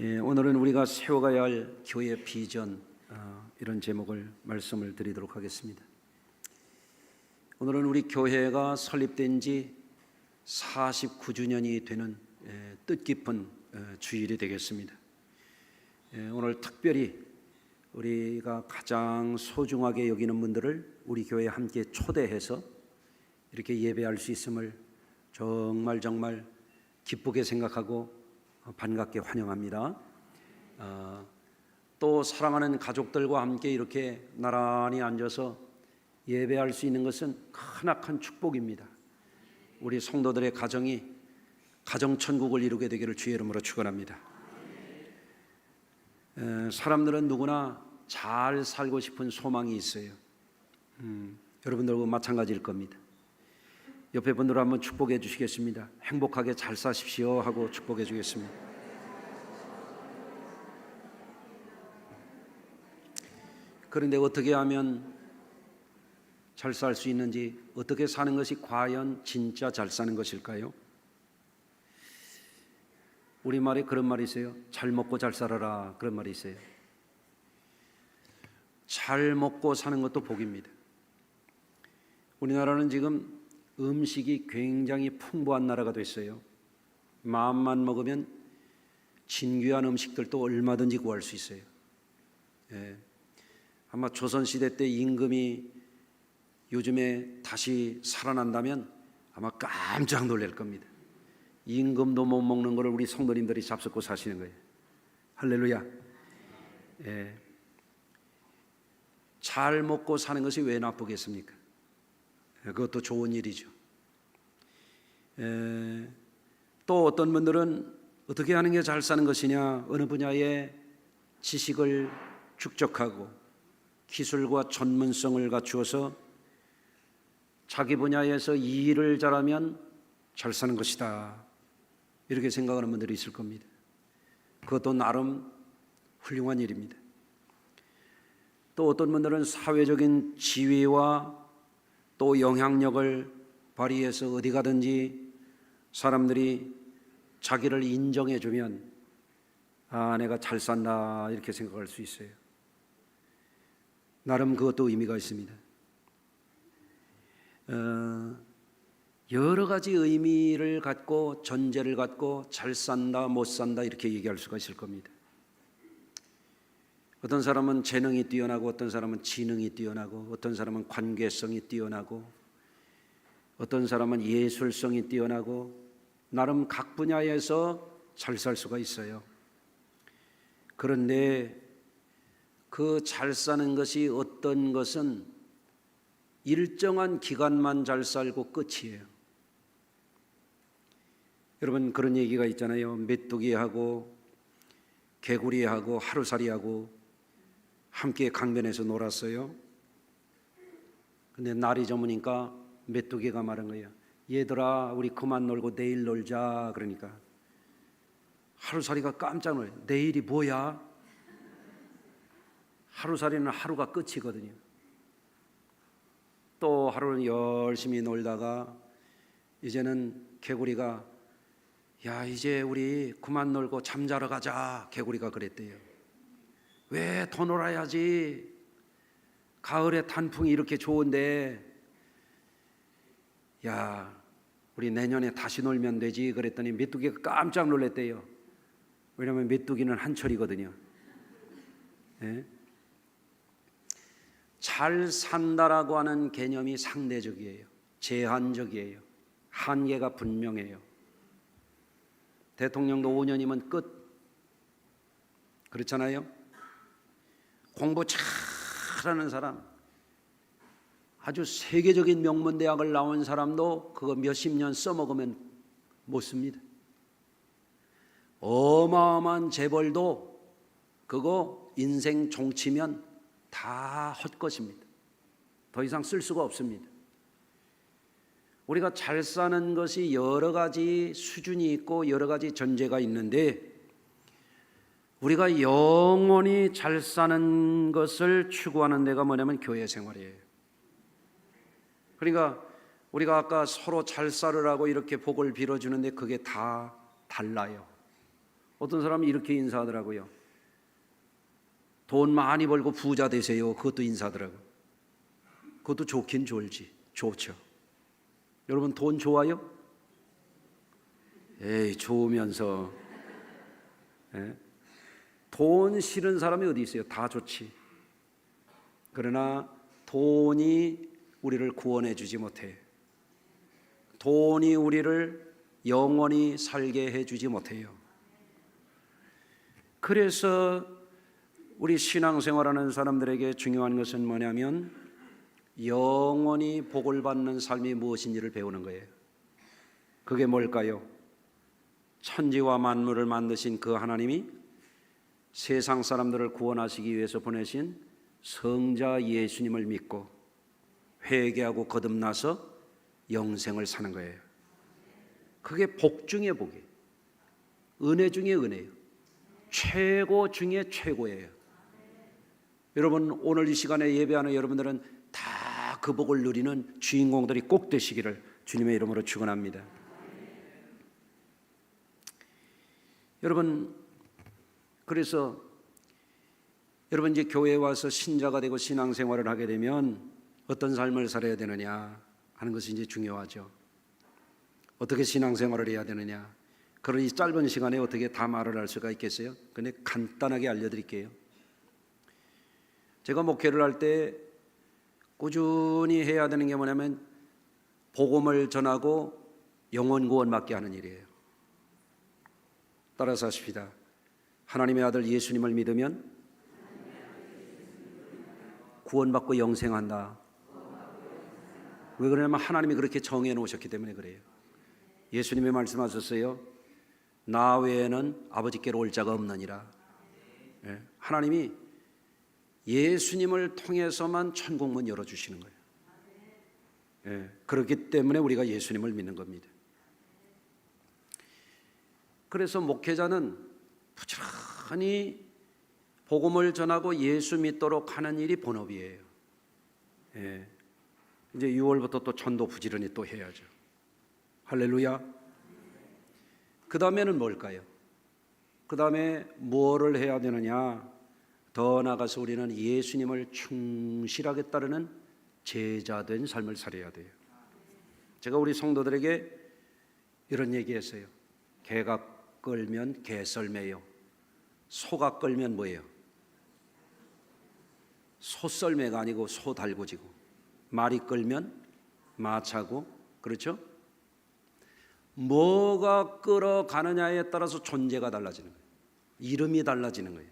오늘은 우리가 세워가야 할 교회 비전, 이런 제목을 말씀을 드리도록 하겠습니다. 오늘은 우리 교회가 설립된 지 49주년이 되는 뜻깊은 주일이 되겠습니다. 오늘 특별히 우리가 가장 소중하게 여기는 분들을 우리 교회에 함께 초대해서 이렇게 예배할 수 있음을 정말 기쁘게 생각하고 반갑게 환영합니다. 또 사랑하는 가족들과 함께 이렇게 나란히 앉아서 예배할 수 있는 것은 크나큰 축복입니다. 우리 성도들의 가정이 가정천국을 이루게 되기를 주의 이름으로 축원합니다. 사람들은 누구나 잘 살고 싶은 소망이 있어요. 여러분들과 마찬가지일 겁니다. 옆에 분들 한번 축복해 주시겠습니다. 행복하게 잘 사십시오 하고 축복해 주겠습니다. 그런데 어떻게 하면 잘 살 수 있는지, 어떻게 사는 것이 과연 진짜 잘 사는 것일까요? 우리말에 그런 말이 있어요. 잘 먹고 잘 살아라, 그런 말이 있어요. 잘 먹고 사는 것도 복입니다. 우리나라는 지금 음식이 굉장히 풍부한 나라가 됐어요. 마음만 먹으면 진귀한 음식들도 얼마든지 구할 수 있어요. 아마 조선시대 때 임금이 요즘에 다시 살아난다면 아마 깜짝 놀랄 겁니다. 임금도 못 먹는 것을 우리 성도님들이 잡숫고 사시는 거예요. 할렐루야. 잘 먹고 사는 것이 왜 나쁘겠습니까? 그것도 좋은 일이죠. 또 어떤 분들은 어떻게 하는 게 잘 사는 것이냐, 어느 분야에 지식을 축적하고 기술과 전문성을 갖추어서 자기 분야에서 이 일을 잘하면 잘 사는 것이다, 이렇게 생각하는 분들이 있을 겁니다. 그것도 나름 훌륭한 일입니다. 또 어떤 분들은 사회적인 지위와 또 영향력을 발휘해서 어디 가든지 사람들이 자기를 인정해 주면 내가 잘 산다, 이렇게 생각할 수 있어요. 나름 그것도 의미가 있습니다. 여러 가지 의미를 갖고 전제를 갖고 잘 산다 못 산다 이렇게 얘기할 수가 있을 겁니다. 어떤 사람은 재능이 뛰어나고, 어떤 사람은 지능이 뛰어나고, 어떤 사람은 관계성이 뛰어나고, 어떤 사람은 예술성이 뛰어나고, 나름 각 분야에서 잘 살 수가 있어요. 그런데 그 잘 사는 것이 어떤 것은 일정한 기간만 잘 살고 끝이에요. 여러분, 그런 얘기가 있잖아요. 메뚜기하고 개구리하고 하루살이하고 함께 강변에서 놀았어요. 근데 날이 저무니까 메뚜기가 말한 거예요. 얘들아, 우리 그만 놀고 내일 놀자. 그러니까 하루살이가 깜짝 놀라요. 내일이 뭐야? 하루살이는 하루가 끝이거든요. 또 하루는 열심히 놀다가 이제는 개구리가 야, 이제 우리 그만 놀고 잠자러 가자. 개구리가 그랬대요. 왜 더 놀아야지? 가을에 단풍이 이렇게 좋은데, 야, 우리 내년에 다시 놀면 되지. 그랬더니 메뚜기가 깜짝 놀랐대요. 왜냐하면 메뚜기는 한철이거든요. 잘 산다라고 하는 개념이 상대적이에요. 제한적이에요. 한계가 분명해요. 대통령도 5년이면 끝, 그렇잖아요. 공부 잘하는 사람, 아주 세계적인 명문대학을 나온 사람도 그거 몇십 년 써먹으면 못 씁니다. 어마어마한 재벌도 그거 인생 종치면 다 헛것입니다. 더 이상 쓸 수가 없습니다. 우리가 잘 사는 것이 여러 가지 수준이 있고 여러 가지 전제가 있는데, 우리가 영원히 잘 사는 것을 추구하는 데가 뭐냐면 교회 생활이에요. 그러니까 우리가 아까 서로 잘 살으라고 이렇게 복을 빌어주는데 그게 다 달라요. 어떤 사람은 이렇게 인사하더라고요. 돈 많이 벌고 부자 되세요. 그것도 인사하더라고요. 그것도 좋긴 좋죠. 여러분 돈 좋아요? 에이, 좋으면서. 예? 돈 싫은 사람이 어디 있어요? 다 좋지. 그러나 돈이 우리를 구원해 주지 못해. 돈이 우리를 영원히 살게 해 주지 못해요. 그래서 우리 신앙생활하는 사람들에게 중요한 것은 뭐냐면 영원히 복을 받는 삶이 무엇인지를 배우는 거예요. 그게 뭘까요? 천지와 만물을 만드신 그 하나님이 세상 사람들을 구원하시기 위해서 보내신 성자 예수님을 믿고 회개하고 거듭나서 영생을 사는 거예요. 그게 복 중의 복이에요. 은혜 중의 은혜예요. 최고 중의 최고예요. 여러분 오늘 이 시간에 예배하는 여러분들은 다 그 복을 누리는 주인공들이 꼭 되시기를 주님의 이름으로 축원합니다. 여러분 그래서 여러분 이제 교회에 와서 신자가 되고 신앙생활을 하게 되면 어떤 삶을 살아야 되느냐 하는 것이 이제 중요하죠. 어떻게 신앙생활을 해야 되느냐. 그런 이 짧은 시간에 어떻게 다 말을 할 수가 있겠어요? 근데 간단하게 알려드릴게요. 제가 목회를 할 때 꾸준히 해야 되는 게 뭐냐면 복음을 전하고 영혼 구원받게 하는 일이에요. 따라서 하십시다. 하나님의 아들 예수님을 믿으면 구원받고 영생한다. 왜 그러냐면 하나님이 그렇게 정해 놓으셨기 때문에 그래요. 예수님이 말씀하셨어요. 나 외에는 아버지께로 올 자가 없느니라. 하나님이 예수님을 통해서만 천국문 열어주시는 거예요. 그렇기 때문에 우리가 예수님을 믿는 겁니다. 그래서 목회자는 부지런히 복음을 전하고 예수 믿도록 하는 일이 본업이에요. 이제 6월부터 또 전도 부지런히 또 해야죠. 할렐루야. 그 다음에는 뭘까요? 그 다음에 뭐를 해야 되느냐? 더 나아가서 우리는 예수님을 충실하게 따르는 제자된 삶을 살아야 돼요. 제가 우리 성도들에게 이런 얘기했어요. 개가 끌면 개썰매요. 소가 끌면 뭐예요? 소썰매가 아니고 소달구지고, 말이 끌면 마차고, 그렇죠? 뭐가 끌어가느냐에 따라서 존재가 달라지는 거예요. 이름이 달라지는 거예요.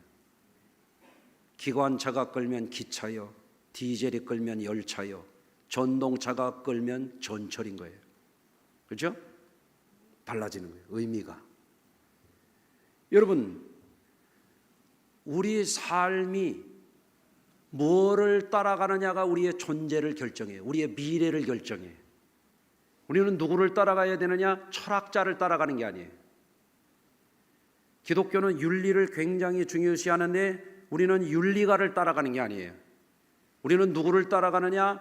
기관차가 끌면 기차요, 디젤이 끌면 열차요, 전동차가 끌면 전철인 거예요. 그렇죠? 달라지는 거예요. 의미가. 여러분, 우리 삶이 뭐를 따라가느냐가 우리의 존재를 결정해요. 우리의 미래를 결정해요. 우리는 누구를 따라가야 되느냐? 철학자를 따라가는 게 아니에요. 기독교는 윤리를 굉장히 중요시하는데 우리는 윤리가를 따라가는 게 아니에요. 우리는 누구를 따라가느냐?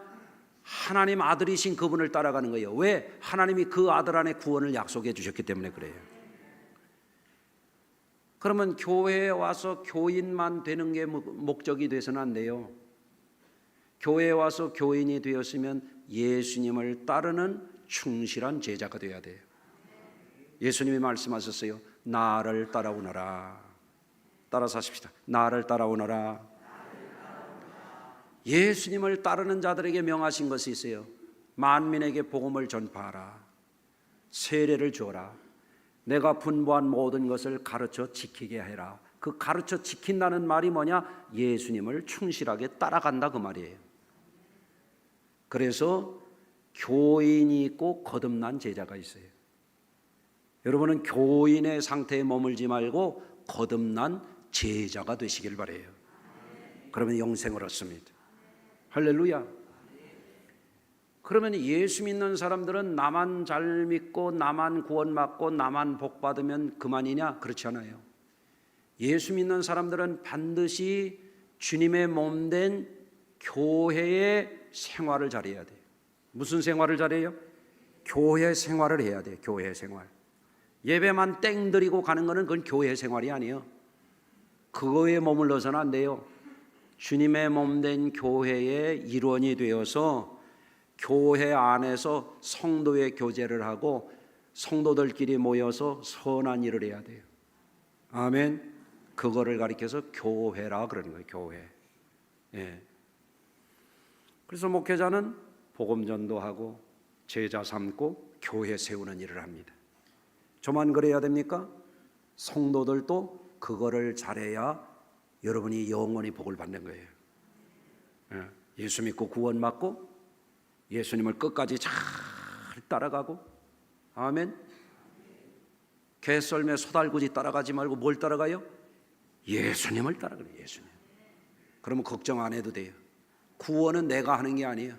하나님 아들이신 그분을 따라가는 거예요. 왜? 하나님이 그 아들 안에 구원을 약속해 주셨기 때문에 그래요. 그러면 교회에 와서 교인만 되는 게 목적이 돼서는 안 돼요. 교회에 와서 교인이 되었으면 예수님을 따르는 충실한 제자가 되어야 돼요. 예수님이 말씀하셨어요. 나를 따라오너라. 따라서 하십시다. 나를 따라오너라. 예수님을 따르는 자들에게 명하신 것이 있어요. 만민에게 복음을 전파하라. 세례를 주어라. 내가 분부한 모든 것을 가르쳐 지키게 해라. 그 가르쳐 지킨다는 말이 뭐냐? 예수님을 충실하게 따라간다 그 말이에요. 그래서 교인이 있고 거듭난 제자가 있어요. 여러분은 교인의 상태에 머물지 말고 거듭난 제자가 되시길 바라요. 그러면 영생을 얻습니다. 할렐루야. 그러면 예수 믿는 사람들은 나만 잘 믿고 나만 구원받고 나만 복 받으면 그만이냐? 그렇지 않아요. 예수 믿는 사람들은 반드시 주님의 몸된 교회의 생활을 잘해야 돼요. 무슨 생활을 잘해요? 교회 생활을 해야 돼요. 교회 생활. 예배만 땡 드리고 가는 거는 그건 교회 생활이 아니에요. 그거에 머물러서는 안 돼요. 주님의 몸된 교회의 일원이 되어서 교회 안에서 성도의 교제를 하고 성도들끼리 모여서 선한 일을 해야 돼요. 아멘. 그거를 가리켜서 교회라 그러는 거예요. 교회. 예. 그래서 목회자는 복음 전도하고 제자 삼고 교회 세우는 일을 합니다. 저만 그래야 됩니까? 성도들도 그거를 잘해야 여러분이 영원히 복을 받는 거예요. 예수 믿고 구원받고 예수님을 끝까지 잘 따라가고, 아멘. 개썰매 소달구지 따라가지 말고 뭘 따라가요? 예수님을 따라가요. 예수님. 그러면 걱정 안 해도 돼요. 구원은 내가 하는 게 아니에요.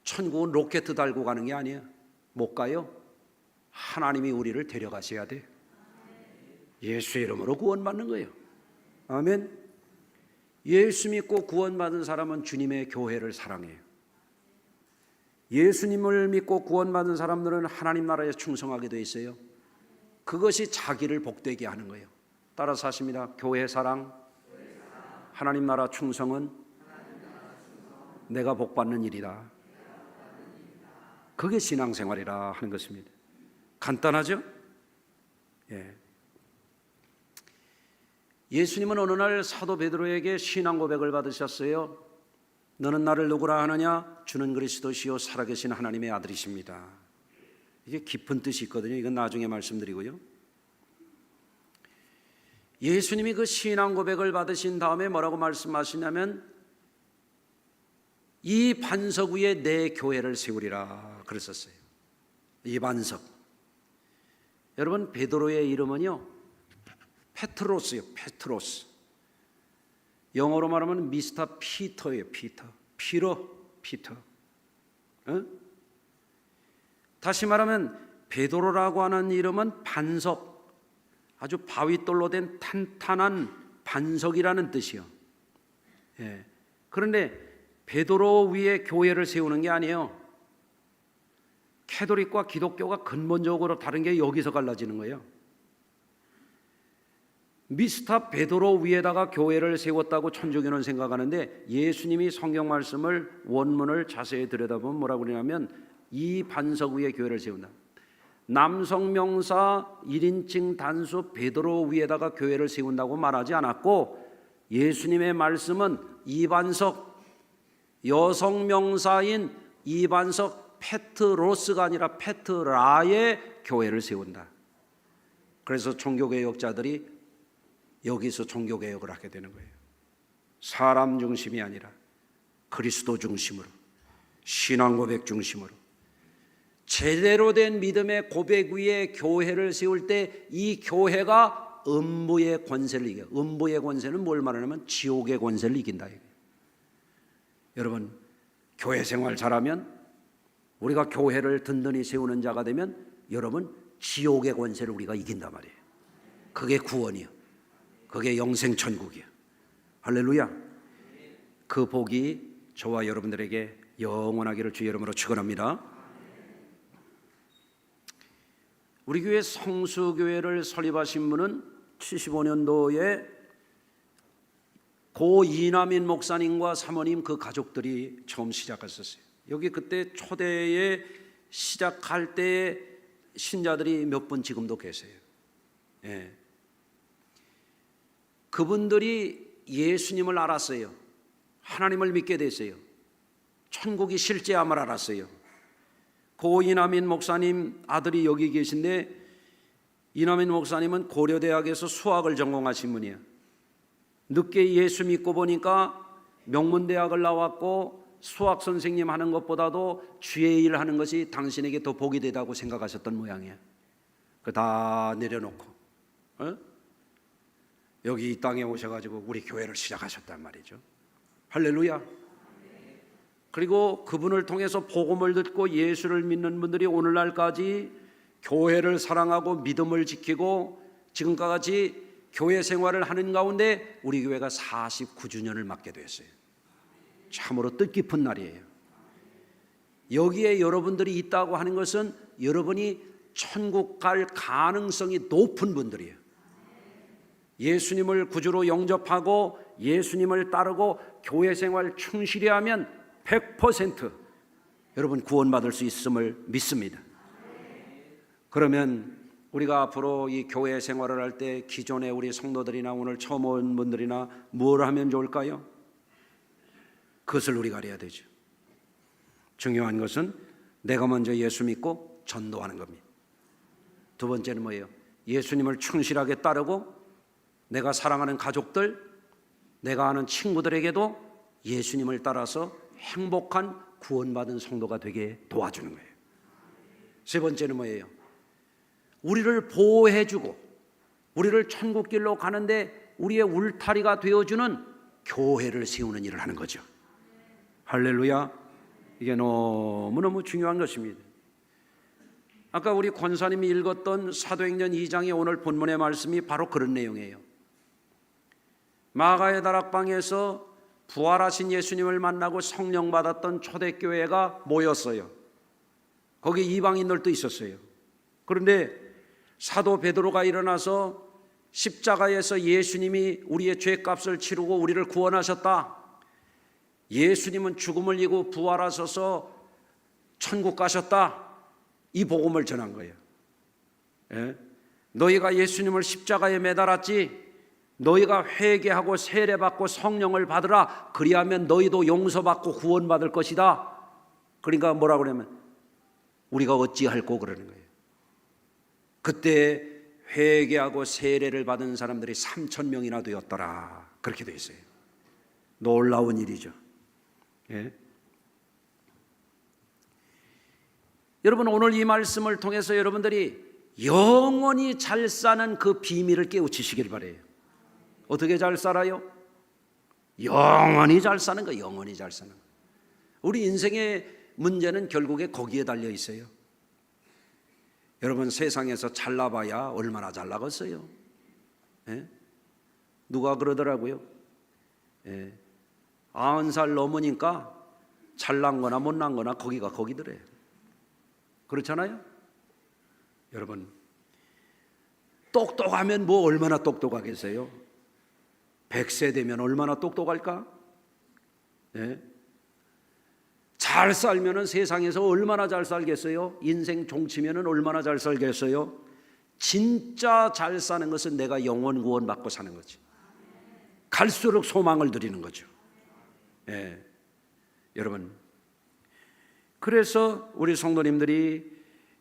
천국은 로켓 달고 가는 게 아니에요. 못 가요. 하나님이 우리를 데려가셔야 돼요. 예수 이름으로 구원받는 거예요. 아멘. 예수 믿고 구원받은 사람은 주님의 교회를 사랑해요. 예수님을 믿고 구원받은 사람들은 하나님 나라에 충성하게 돼 있어요. 그것이 자기를 복되게 하는 거예요. 따라서 하십니다. 교회 사랑, 하나님 나라 충성은 내가 복받는 일이다. 그게 신앙생활이라 하는 것입니다. 간단하죠? 예. 예수님은 어느 날 사도 베드로에게 신앙 고백을 받으셨어요. 너는 나를 누구라 하느냐? 주는 그리스도시요 살아계신 하나님의 아들이십니다. 이게 깊은 뜻이 있거든요. 이건 나중에 말씀드리고요. 예수님이 그 신앙 고백을 받으신 다음에 뭐라고 말씀하시냐면 이 반석 위에 내 교회를 세우리라 그랬었어요. 이 반석. 여러분 베드로의 이름은요 페트로스요. 페트로스. 영어로 말하면 미스터 피터예요. 피터. 피터. 다시 말하면 베드로라고 하는 이름은 반석, 아주 바위돌로 된 탄탄한 반석이라는 뜻이요. 예. 그런데 베드로 위에 교회를 세우는 게 아니에요. 캐톨릭과 기독교가 근본적으로 다른 게 여기서 갈라지는 거예요. 미스터 베드로 위에다가 교회를 세웠다고 천주교는 생각하는데 예수님이 성경 말씀을 원문을 자세히 들여다보면 뭐라고 그러냐면 이 반석 위에 교회를 세운다. 남성 명사 1인칭 단수 베드로 위에다가 교회를 세운다고 말하지 않았고 예수님의 말씀은 이 반석, 여성 명사인 이 반석 페트로스가 아니라 페트라의 교회를 세운다. 그래서 종교개혁자들이 여기서 종교개혁을 하게 되는 거예요. 사람 중심이 아니라 그리스도 중심으로, 신앙고백 중심으로 제대로 된 믿음의 고백 위에 교회를 세울 때 이 교회가 음부의 권세를 이겨요. 음부의 권세는 뭘 말하냐면 지옥의 권세를 이긴다. 여러분 교회 생활 잘하면, 우리가 교회를 든든히 세우는 자가 되면 여러분 지옥의 권세를 우리가 이긴단 말이에요. 그게 구원이요. 그게 영생천국이에요. 할렐루야. 그 복이 저와 여러분들에게 영원하기를 주의 이름으로 축원합니다. 우리 교회 성수교회를 설립하신 분은 75년도에 고 이남인 목사님과 사모님 그 가족들이 처음 시작했었어요. 여기 그때 초대에 시작할 때 신자들이 몇 분 지금도 계세요. 예. 그분들이 예수님을 알았어요. 하나님을 믿게 됐어요. 천국이 실제함을 알았어요. 고 이남인 목사님 아들이 여기 계신데, 이남인 목사님은 고려대학에서 수학을 전공하신 분이에요. 늦게 예수 믿고 보니까 명문대학을 나왔고 수학 선생님 하는 것보다도 주의 일 하는 것이 당신에게 더 복이 되다고 생각하셨던 모양이에요. 그 다 내려놓고 여기 이 땅에 오셔가지고 우리 교회를 시작하셨단 말이죠. 할렐루야. 그리고 그분을 통해서 복음을 듣고 예수를 믿는 분들이 오늘날까지 교회를 사랑하고 믿음을 지키고 지금까지 교회 생활을 하는 가운데 우리 교회가 49주년을 맞게 됐어요. 참으로 뜻깊은 날이에요. 여기에 여러분들이 있다고 하는 것은 여러분이 천국 갈 가능성이 높은 분들이에요. 예수님을 구주로 영접하고 예수님을 따르고 교회 생활 충실히 하면 100% 여러분 구원받을 수 있음을 믿습니다. 그러면 우리가 앞으로 이 교회 생활을 할 때 기존의 우리 성도들이나 오늘 처음 온 분들이나 뭘 하면 좋을까요? 그것을 우리가 알아야 되죠. 중요한 것은 내가 먼저 예수 믿고 전도하는 겁니다. 두 번째는 뭐예요? 예수님을 충실하게 따르고 내가 사랑하는 가족들, 내가 아는 친구들에게도 예수님을 따라서 행복한 구원받은 성도가 되게 도와주는 거예요. 세 번째는 뭐예요? 우리를 보호해주고 우리를 천국길로 가는데 우리의 울타리가 되어주는 교회를 세우는 일을 하는 거죠. 할렐루야. 이게 너무너무 중요한 것입니다. 아까 우리 권사님이 읽었던 사도행전 2장의 오늘 본문의 말씀이 바로 그런 내용이에요. 마가의 다락방에서 부활하신 예수님을 만나고 성령 받았던 초대교회가 모였어요. 거기 이방인들도 있었어요. 그런데 사도 베드로가 일어나서 십자가에서 예수님이 우리의 죄값을 치르고 우리를 구원하셨다. 예수님은 죽음을 이기고 부활하셔서 천국 가셨다. 이 복음을 전한 거예요. 예? 너희가 예수님을 십자가에 매달았지. 너희가 회개하고 세례받고 성령을 받으라. 그리하면 너희도 용서받고 구원받을 것이다. 그러니까 뭐라고 그러면 우리가 어찌할꼬 그러는 거예요. 그때 회개하고 세례를 받은 사람들이 3,000명이나 되었더라. 그렇게 되어 있어요. 놀라운 일이죠. 예? 여러분 오늘 이 말씀을 통해서 여러분들이 영원히 잘 사는 그 비밀을 깨우치시길 바라요. 어떻게 잘 살아요? 영원히 잘 사는 거, 영원히 잘 사는 거. 우리 인생의 문제는 결국에 거기에 달려 있어요. 여러분 세상에서 잘나봐야 얼마나 잘나겠어요? 예? 누가 그러더라고요. 예. 90살 넘으니까 잘난 거나 못난 거나 거기가 거기더래요. 그렇잖아요? 여러분 똑똑하면 뭐 얼마나 똑똑하겠어요? 100세 되면 얼마나 똑똑할까? 예? 잘 살면은 세상에서 얼마나 잘 살겠어요? 인생 종치면은 얼마나 잘 살겠어요? 진짜 잘 사는 것은 내가 영원 구원 받고 사는 거지. 갈수록 소망을 드리는 거죠. 예. 여러분 그래서 우리 성도님들이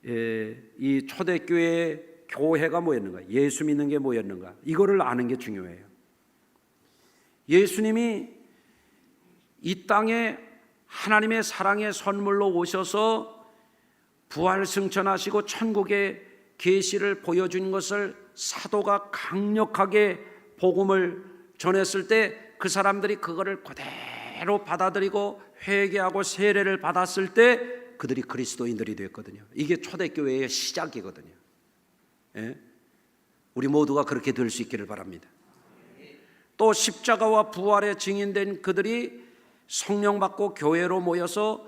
이 초대교회 교회가 뭐였는가? 예수 믿는 게 뭐였는가? 이거를 아는 게 중요해요. 예수님이 이 땅에 하나님의 사랑의 선물로 오셔서 부활 승천하시고 천국의 계시를 보여준 것을 사도가 강력하게 복음을 전했을 때 그 사람들이 그거를 그대로 받아들이고 회개하고 세례를 받았을 때 그들이 그리스도인들이 됐거든요. 이게 초대교회의 시작이거든요. 예? 우리 모두가 그렇게 될 수 있기를 바랍니다. 또 십자가와 부활의 증인된 그들이 성령 받고 교회로 모여서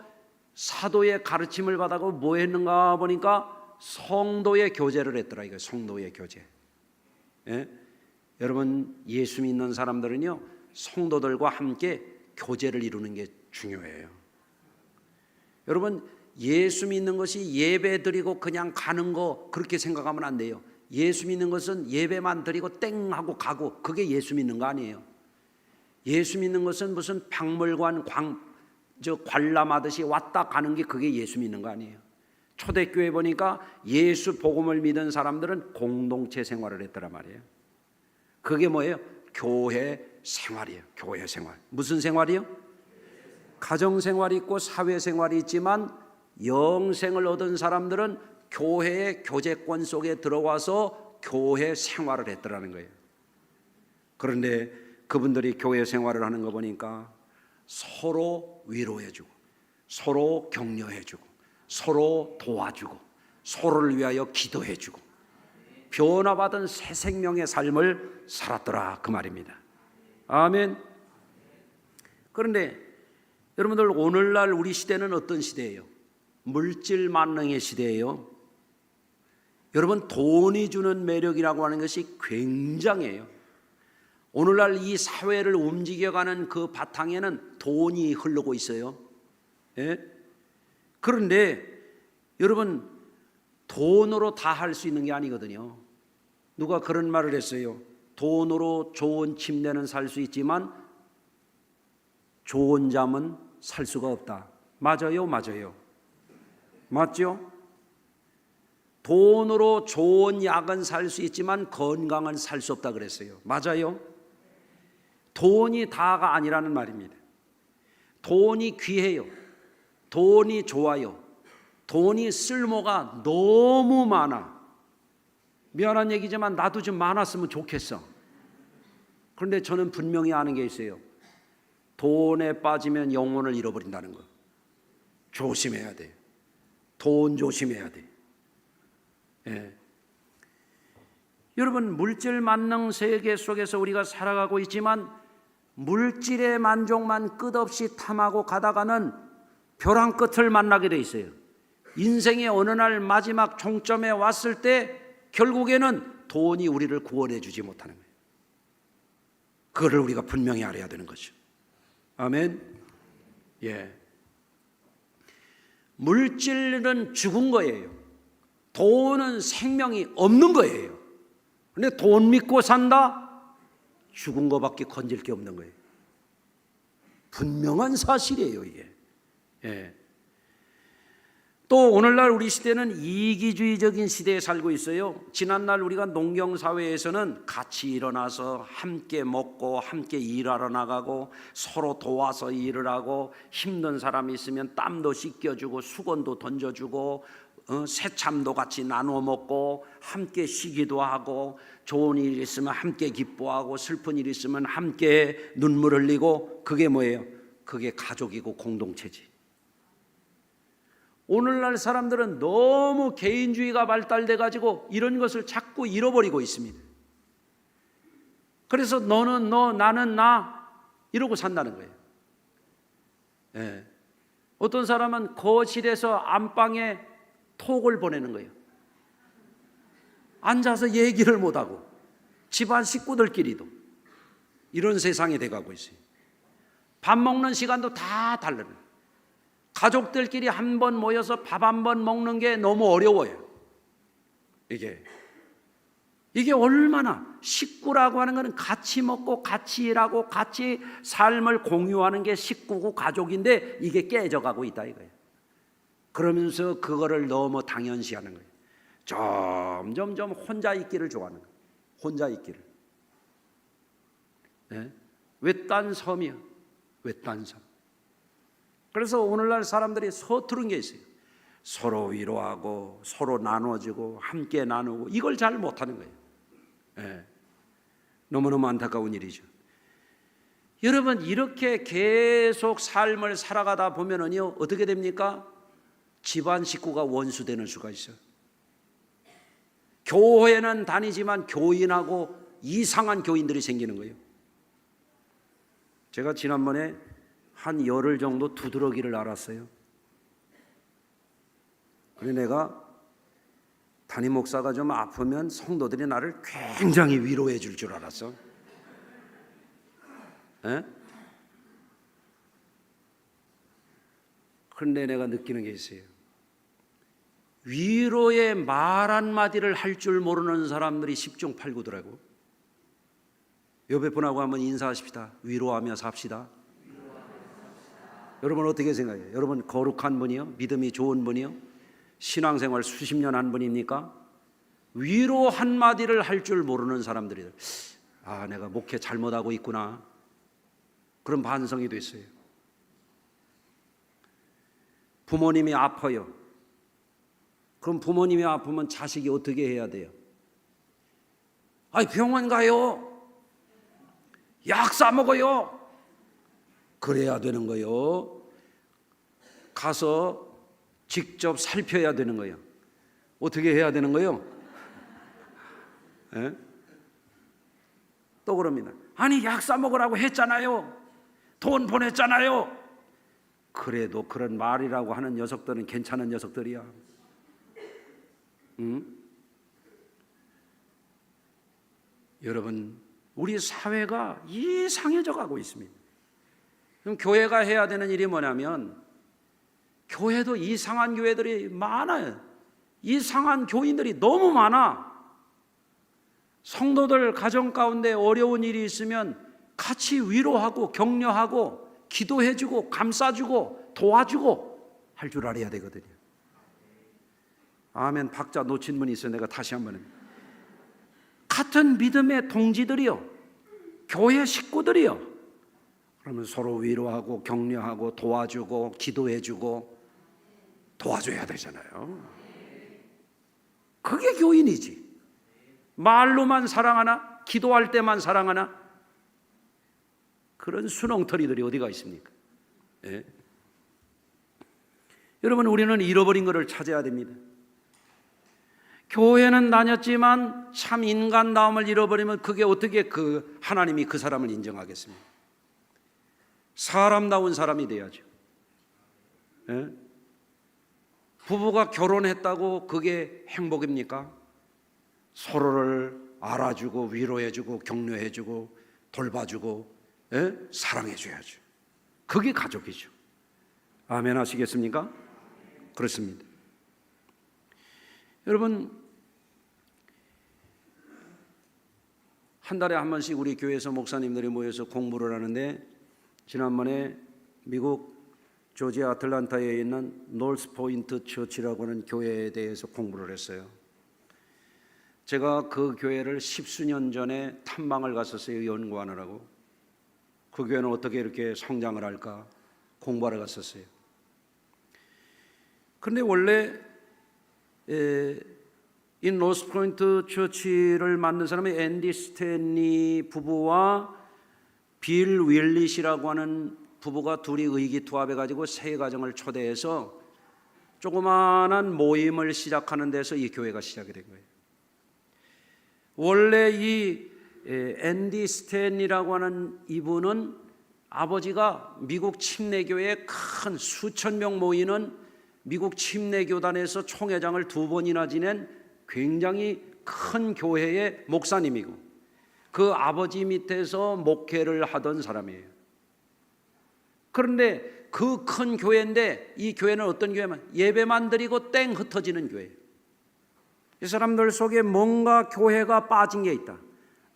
사도의 가르침을 받아고 뭐 했는가 보니까 성도의 교제를 했더라. 이거 성도의 교제. 예? 여러분 예수 믿는 사람들은요 성도들과 함께 교제를 이루는 게 중요해요. 여러분 예수 믿는 것이 예배 드리고 그냥 가는 거 그렇게 생각하면 안 돼요. 예수 믿는 것은 예배만 드리고 땡 하고 가고 그게 예수 믿는 거 아니에요. 예수 믿는 것은 무슨 박물관 관람하듯이 왔다 가는 게 그게 예수 믿는 거 아니에요. 초대교회 보니까 예수 복음을 믿은 사람들은 공동체 생활을 했더란 말이에요. 그게 뭐예요? 교회 생활이에요. 교회 생활. 무슨 생활이요? 가정 생활이 있고 사회 생활이 있지만 영생을 얻은 사람들은 교회의 교제권 속에 들어와서 교회 생활을 했더라는 거예요. 그런데 그분들이 교회 생활을 하는 거 보니까 서로 위로해주고 서로 격려해주고 서로 도와주고 서로를 위하여 기도해주고 변화받은 새 생명의 삶을 살았더라 그 말입니다. 아멘. 그런데 여러분들 오늘날 우리 시대는 어떤 시대예요? 물질 만능의 시대예요. 여러분, 돈이 주는 매력이라고 하는 것이 굉장해요. 오늘날 이 사회를 움직여가는 그 바탕에는 돈이 흐르고 있어요. 예? 그런데 여러분, 돈으로 다 할 수 있는 게 아니거든요. 누가 그런 말을 했어요. 돈으로 좋은 침대는 살 수 있지만 좋은 잠은 살 수가 없다. 맞아요, 맞아요. 맞죠? 돈으로 좋은 약은 살 수 있지만 건강은 살 수 없다 그랬어요. 맞아요? 돈이 다가 아니라는 말입니다. 돈이 귀해요. 돈이 좋아요. 돈이 쓸모가 너무 많아. 미안한 얘기지만 나도 좀 많았으면 좋겠어. 그런데 저는 분명히 아는 게 있어요. 돈에 빠지면 영혼을 잃어버린다는 거. 조심해야 돼요. 돈 조심해야 돼요. 예. 여러분, 물질 만능 세계 속에서 우리가 살아가고 있지만 물질의 만족만 끝없이 탐하고 가다가는 벼랑 끝을 만나게 돼 있어요. 인생의 어느 날 마지막 종점에 왔을 때 결국에는 돈이 우리를 구원해 주지 못하는 거예요. 그거를 우리가 분명히 알아야 되는 거죠. 아멘. 예. 물질은 죽은 거예요. 돈은 생명이 없는 거예요. 근데 돈 믿고 산다? 죽은 거밖에 건질 게 없는 거예요. 분명한 사실이에요, 이게. 예. 또 오늘날 우리 시대는 이기주의적인 시대에 살고 있어요. 지난날 우리가 농경사회에서는 같이 일어나서 함께 먹고 함께 일하러 나가고 서로 도와서 일을 하고 힘든 사람이 있으면 땀도 씻겨주고 수건도 던져주고 새참도 같이 나눠 먹고 함께 쉬기도 하고 좋은 일 있으면 함께 기뻐하고 슬픈 일 있으면 함께 눈물 흘리고 그게 뭐예요? 그게 가족이고 공동체지. 오늘날 사람들은 너무 개인주의가 발달돼 가지고 이런 것을 자꾸 잃어버리고 있습니다. 그래서 너는 너, 나는 나 이러고 산다는 거예요. 예. 어떤 사람은 거실에서 안방에 톡을 보내는 거예요. 앉아서 얘기를 못하고 집안 식구들끼리도 이런 세상이 돼가고 있어요. 밥 먹는 시간도 다 다르네. 가족들끼리 한 번 모여서 밥 한 번 먹는 게 너무 어려워요. 이게 얼마나 식구라고 하는 것은 같이 먹고 같이 일하고 같이 삶을 공유하는 게 식구고 가족인데 이게 깨져가고 있다 이거예요. 그러면서 그거를 너무 당연시하는 거예요. 점점 혼자 있기를 좋아하는 거예요. 혼자 있기를. 네? 외딴 섬이요. 외딴 섬. 그래서 오늘날 사람들이 서투른 게 있어요. 서로 위로하고 서로 나눠주고 함께 나누고 이걸 잘 못하는 거예요. 네. 너무너무 안타까운 일이죠. 여러분, 이렇게 계속 삶을 살아가다 보면은요 어떻게 됩니까? 집안 식구가 원수되는 수가 있어요. 교회는 다니지만 교인하고 이상한 교인들이 생기는 거예요. 제가 지난번에 한 열흘 정도 두드러기를 앓았어요. 그래서 내가 담임 목사가 좀 아프면 성도들이 나를 굉장히 위로해 줄 줄 알았어. 에? 그런데 내가 느끼는 게 있어요. 위로의 말 한마디를 할 줄 모르는 사람들이 10중 8구더라고. 옆에 분하고 한번 인사하십시다. 위로하며 삽시다. 여러분 어떻게 생각해요? 여러분 거룩한 분이요? 믿음이 좋은 분이요? 신앙생활 수십 년 한 분입니까? 위로 한마디를 할 줄 모르는 사람들이 내가 목회 잘못하고 있구나 그런 반성이 됐어요. 부모님이 아파요. 그럼 부모님이 아프면 자식이 어떻게 해야 돼요? 병원 가요. 약 사 먹어요. 그래야 되는 거요. 가서 직접 살펴야 되는 거예요. 어떻게 해야 되는 거예요? 예? 또 그럽니다. 약 사 먹으라고 했잖아요. 돈 보냈잖아요. 그래도 그런 말이라고 하는 녀석들은 괜찮은 녀석들이야. 응? 여러분, 우리 사회가 이상해져 가고 있습니다. 그럼 교회가 해야 되는 일이 뭐냐면, 교회도 이상한 교회들이 많아요. 이상한 교인들이 너무 많아. 성도들 가정 가운데 어려운 일이 있으면 같이 위로하고 격려하고 기도해주고 감싸주고 도와주고 할 줄 알아야 되거든요. 아멘. 박자 놓친 분이 있어요. 내가 다시 한번 합니다. 같은 믿음의 동지들이요, 교회 식구들이요, 그러면 서로 위로하고 격려하고 도와주고 기도해주고 도와줘야 되잖아요. 그게 교인이지. 말로만 사랑하나? 기도할 때만 사랑하나? 그런 순엉터리들이 어디가 있습니까? 예? 여러분, 우리는 잃어버린 것을 찾아야 됩니다. 교회는 다녔지만 참 인간다움을 잃어버리면 그게 어떻게 하나님이 그 사람을 인정하겠습니까? 사람다운 사람이 돼야죠. 예? 부부가 결혼했다고 그게 행복입니까? 서로를 알아주고 위로해주고 격려해주고 돌봐주고 사랑해줘야죠. 그게 가족이죠. 아멘 하시겠습니까? 그렇습니다. 여러분, 한 달에 한 번씩 우리 교회에서 목사님들이 모여서 공부를 하는데, 지난번에 미국 조지아 아틀란타에 있는 노스포인트 처치라고 하는 교회에 대해서 공부를 했어요. 제가 그 교회를 10수년 전에 탐방을 갔었어요. 연구하느라고. 그 교회는 어떻게 이렇게 성장을 할까 공부하러 갔었어요. 그런데 원래 이 노스포인트 처치를 만든 사람이 앤디 스탠리 부부와 빌 윌릿이라고 하는 부부가 둘이 의기투합해가지고 세 가정을 초대해서 조그마한 모임을 시작하는 데서 이 교회가 시작이 된 거예요. 원래 이 앤디 스탠리라고 하는 이분은 아버지가 미국 침례교회에 큰 수천 명 모이는 미국 침례교단에서 총회장을 2번이나 지낸 굉장히 큰 교회의 목사님이고, 그 아버지 밑에서 목회를 하던 사람이에요. 그런데 그 큰 교회인데, 이 교회는 어떤 교회만? 예배만 드리고 땡 흩어지는 교회예요. 이 사람들 속에 뭔가 교회가 빠진 게 있다.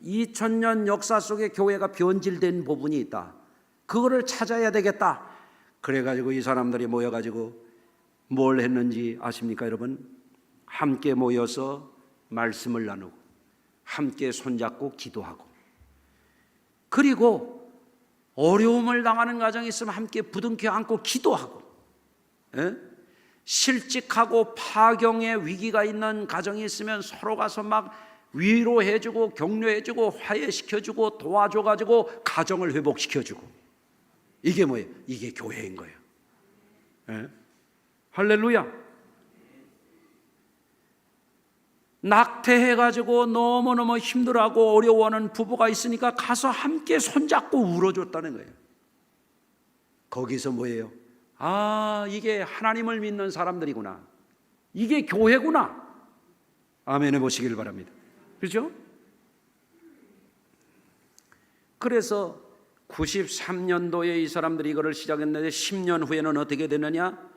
2000년 역사 속에 교회가 변질된 부분이 있다. 그거를 찾아야 되겠다. 그래가지고 이 사람들이 모여가지고 뭘 했는지 아십니까, 여러분? 함께 모여서 말씀을 나누고 함께 손잡고 기도하고, 그리고 어려움을 당하는 가정이 있으면 함께 부둥켜 안고 기도하고, 실직하고 파경의 위기가 있는 가정이 있으면 서로 가서 막 위로해주고 격려해주고 화해시켜주고 도와줘가지고 가정을 회복시켜주고, 이게 뭐예요? 이게 교회인 거예요. 할렐루야. 낙태해가지고 너무너무 힘들어하고 어려워하는 부부가 있으니까 가서 함께 손잡고 울어줬다는 거예요. 거기서 뭐예요? 아, 이게 하나님을 믿는 사람들이구나, 이게 교회구나. 아멘 해보시길 바랍니다. 그렇죠? 그래서 93년도에 이 사람들이 이거를 시작했는데 10년 후에는 어떻게 되느냐?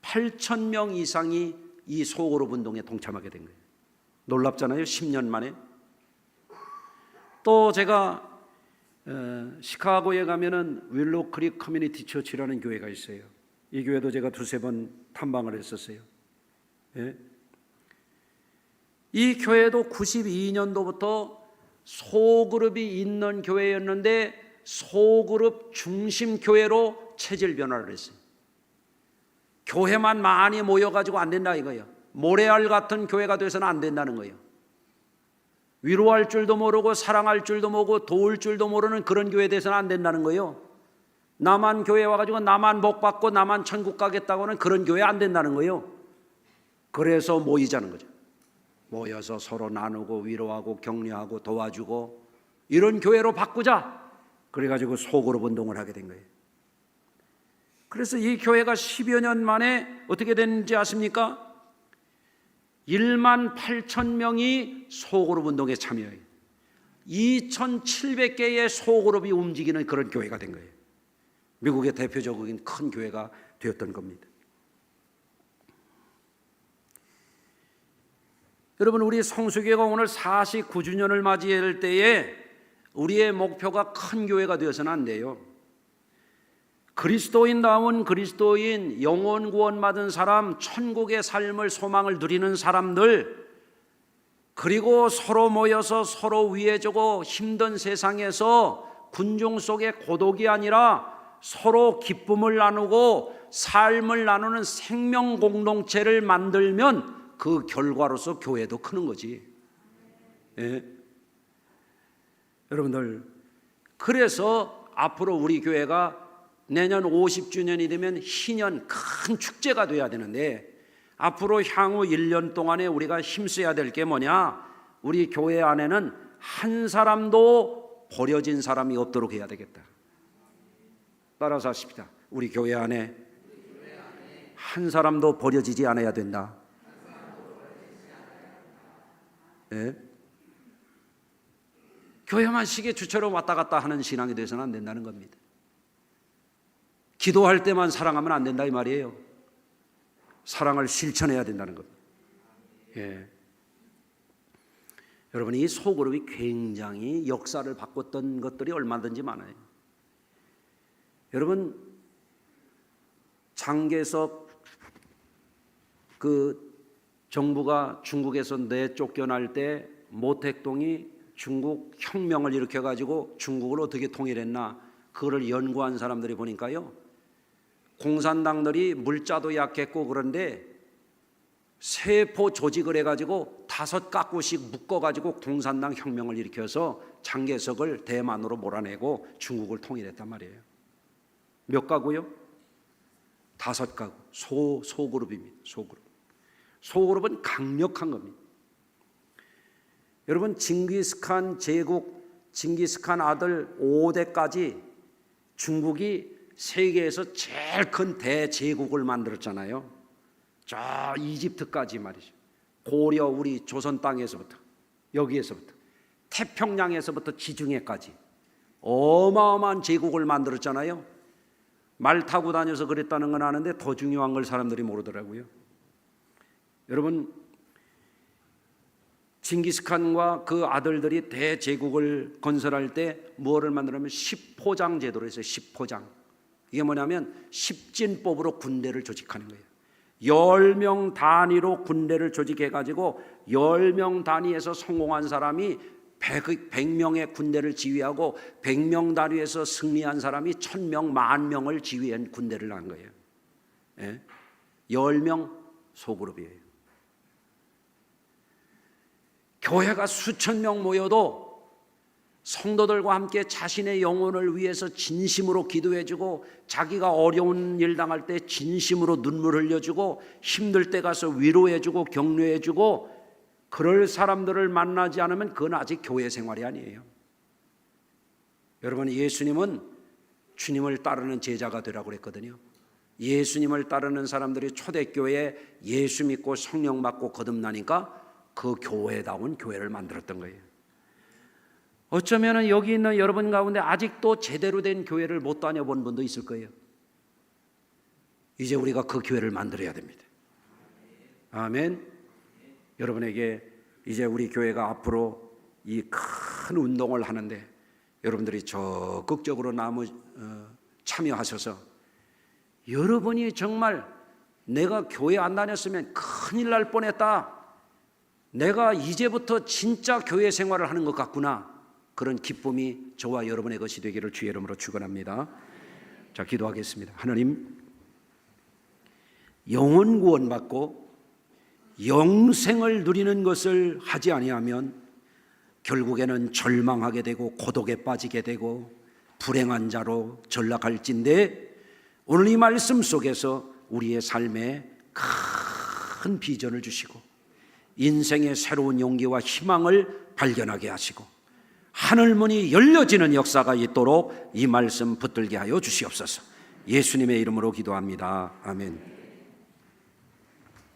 8,000명 이상이 이 소그룹 운동에 동참하게 된 거예요. 놀랍잖아요. 10년 만에. 또 제가 시카고에 가면은 윌로우 크릭 커뮤니티 처치라는 교회가 있어요. 이 교회도 제가 2-3번 탐방을 했었어요. 예? 이 교회도 92년도부터 소그룹이 있는 교회였는데 소그룹 중심 교회로 체질 변화를 했어요. 교회만 많이 모여가지고 안 된다 이거예요. 모래알 같은 교회가 돼서는 안 된다는 거예요. 위로할 줄도 모르고 사랑할 줄도 모르고 도울 줄도 모르는 그런 교회에 대해서는 안 된다는 거예요. 나만 교회 와가지고 나만 복받고 나만 천국 가겠다고 하는 그런 교회 안 된다는 거예요. 그래서 모이자는 거죠. 모여서 서로 나누고 위로하고 격려하고 도와주고 이런 교회로 바꾸자. 그래가지고 소그룹 운동을 하게 된 거예요. 그래서 이 교회가 10여 년 만에 어떻게 됐는지 아십니까? 18,000명이 소그룹 운동에 참여해요. 2,700개의 소그룹이 움직이는 그런 교회가 된 거예요. 미국의 대표적인 큰 교회가 되었던 겁니다. 여러분, 우리 성수교회가 오늘 49주년을 맞이할 때에 우리의 목표가 큰 교회가 되어서는 안 돼요. 그리스도인다운 그리스도인, 영혼 구원 받은 사람, 천국의 삶을 소망을 누리는 사람들, 그리고 서로 모여서 서로 위해주고 힘든 세상에서 군중 속의 고독이 아니라 서로 기쁨을 나누고 삶을 나누는 생명 공동체를 만들면 그 결과로서 교회도 크는 거지. 예. 여러분들, 그래서 앞으로 우리 교회가 내년 50주년이 되면 희년 큰 축제가 돼야 되는데, 앞으로 향후 1년 동안에 우리가 힘써야 될 게 뭐냐? 우리 교회 안에는 한 사람도 버려진 사람이 없도록 해야 되겠다. 따라서 하십시다. 우리 교회 안에 한 사람도 버려지지 않아야 된다. 네? 교회만 시계추처럼 왔다 갔다 하는 신앙이 돼서는 안 된다는 겁니다. 기도할 때만 사랑하면 안 된다 이 말이에요. 사랑을 실천해야 된다는 겁니다. 예. 여러분, 이 소그룹이 굉장히 역사를 바꿨던 것들이 얼마든지 많아요. 여러분, 장개석 그 정부가 중국에서 내쫓겨날 때 모택동이 중국 혁명을 일으켜가지고 중국을 어떻게 통일했나, 그거를 연구한 사람들이 보니까요, 공산당들이 물자도 약했고 그런데 세포 조직을 해가지고 5가구씩 묶어가지고 공산당 혁명을 일으켜서 장개석을 대만으로 몰아내고 중국을 통일했단 말이에요. 몇 가구요? 5가구. 소그룹입니다. 소그룹은 강력한 겁니다. 여러분, 징기스칸 제국, 징기스칸 아들 5대까지 중국이 세계에서 제일 큰 대제국을 만들었잖아요. 저 이집트까지 말이죠. 고려 우리 조선 땅에서부터, 여기에서부터 태평양에서부터 지중해까지 어마어마한 제국을 만들었잖아요. 말 타고 다녀서 그랬다는 건 아는데 더 중요한 걸 사람들이 모르더라고요. 여러분, 징기스칸과 그 아들들이 대제국을 건설할 때 뭐를 만들냐면 10포장 제도를 했어요. 10포장. 이게 뭐냐면 10진법으로 군대를 조직하는 거예요. 10명 단위로 군대를 조직해가지고 10명 단위에서 성공한 사람이 100명의 군대를 지휘하고 100명 단위에서 승리한 사람이 1000명, 10,000명을 지휘한 군대를 한 거예요. 예? 10명 소그룹이에요. 교회가 수천 명 모여도 성도들과 함께 자신의 영혼을 위해서 진심으로 기도해주고, 자기가 어려운 일 당할 때 진심으로 눈물 흘려주고, 힘들 때 가서 위로해주고 격려해주고, 그럴 사람들을 만나지 않으면 그건 아직 교회 생활이 아니에요. 여러분, 예수님은 주님을 따르는 제자가 되라고 그랬거든요. 예수님을 따르는 사람들이 초대교회에 예수 믿고 성령 받고 거듭나니까 그 교회다운 교회를 만들었던 거예요. 어쩌면 여기 있는 여러분 가운데 아직도 제대로 된 교회를 못 다녀본 분도 있을 거예요. 이제 우리가 그 교회를 만들어야 됩니다. 아멘. 여러분에게 이제 우리 교회가 앞으로 이 큰 운동을 하는데 여러분들이 적극적으로 참여하셔서, 여러분이 정말 내가 교회 안 다녔으면 큰일 날 뻔했다, 내가 이제부터 진짜 교회 생활을 하는 것 같구나, 그런 기쁨이 저와 여러분의 것이 되기를 주의 이름으로 축원합니다. 자, 기도하겠습니다. 하나님, 영혼 구원받고 영생을 누리는 것을 하지 아니하면 결국에는 절망하게 되고 고독에 빠지게 되고 불행한 자로 전락할진데, 오늘 이 말씀 속에서 우리의 삶에 큰 비전을 주시고 인생의 새로운 용기와 희망을 발견하게 하시고 하늘문이 열려지는 역사가 있도록 이 말씀 붙들게 하여 주시옵소서. 예수님의 이름으로 기도합니다. 아멘.